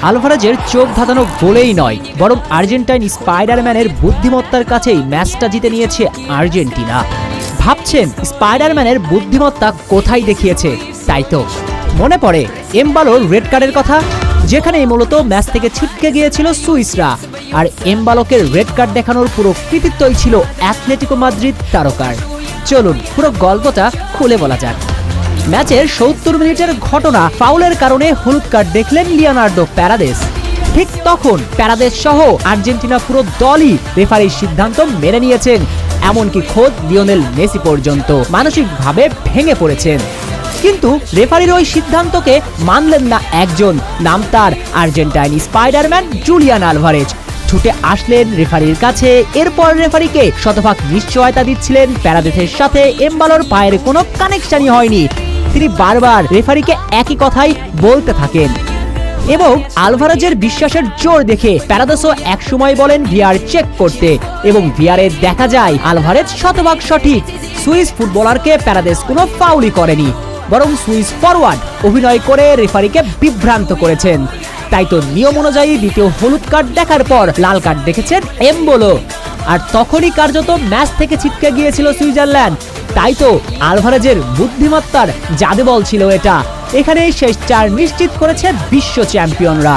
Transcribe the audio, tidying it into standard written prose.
আলভারেজের চোখ ধাঁধানো গোলেই নয়, বরং আর্জেন্টাইন স্পাইডারম্যানের বুদ্ধিমত্তার কাছেই ম্যাচটা জিতে নিয়েছে আর্জেন্টিনা। ভাবছেন স্পাইডারম্যানের বুদ্ধিমত্তা কোথায় দেখিয়েছে? তাই তো মনে পড়ে এমবালোর রেড কার্ডের কথা, যেখানে মূলত ম্যাচ থেকে ছিটকে গিয়েছিল সুইসরা। আর এমবালোকের রেড কার্ড দেখানোর পুরো কৃতিত্বই ছিল অ্যাথলেটিকো মাদ্রিদ তারকার। চলুন পুরো গল্পটা খুলে বলা যাক। ম্যাচের ৭০ মিনিটের ঘটনা, ফাউলের কারণে হলুদ কার্ড দেখলেন লিওনার্দো প্যারাদেস। ঠিক তখন প্যারাদেস সহ আর্জেন্টিনা পুরো দলই রেফারির সিদ্ধান্ত মেনে নিয়েছেন। এমনকি খোদ লিওনেল মেসি পর্যন্ত মানসিকভাবে ভেঙে পড়েছেন। কিন্তু রেফারির ওই সিদ্ধান্তকে মানলেন না একজন, নাম তার আর্জেন্টাইন স্পাইডারম্যান জুলিয়ান আলভারেজ। ছুটে আসলেন রেফারির কাছে। এরপর রেফারিকে শতভাগ নিশ্চয়তা দিচ্ছিলেন প্যারাদেসের সাথে এমবালোর পায়ের কোনো কানেকশনই হয়নি। তিনি বারবার রেফারিকে একই কথাই বলতে থাকেন এবং আলভারেজের বিশ্বাসের জোর দেখে প্যারাদেসও একসময় বলেন ভিআর চেক করতে, এবং ভিআরে দেখা যায় আলভারেজ শতভাগ সঠিক। সুইস ফুটবলারকে প্যারাদেস কোনো ফাউলই করেনি, বরং সুইস ফরওয়ার্ড অভিনয় করে রেফারিকে বিভ্রান্ত করেছেন। তাই তো নিয়ম অনুযায়ী দ্বিতীয় হলুদ কার্ড দেখার পর লাল কার্ড দেখেছেন এমবোলো। আর তখনই কার্যত ম্যাচ থেকে ছিটকে গিয়েছিল সুইজারল্যান্ড। তাই তো আলভারেজের বুদ্ধিমত্তার জাদুবল ছিল এটা। এখানেই শেষ চার নিশ্চিত করেছে বিশ্ব চ্যাম্পিয়নরা।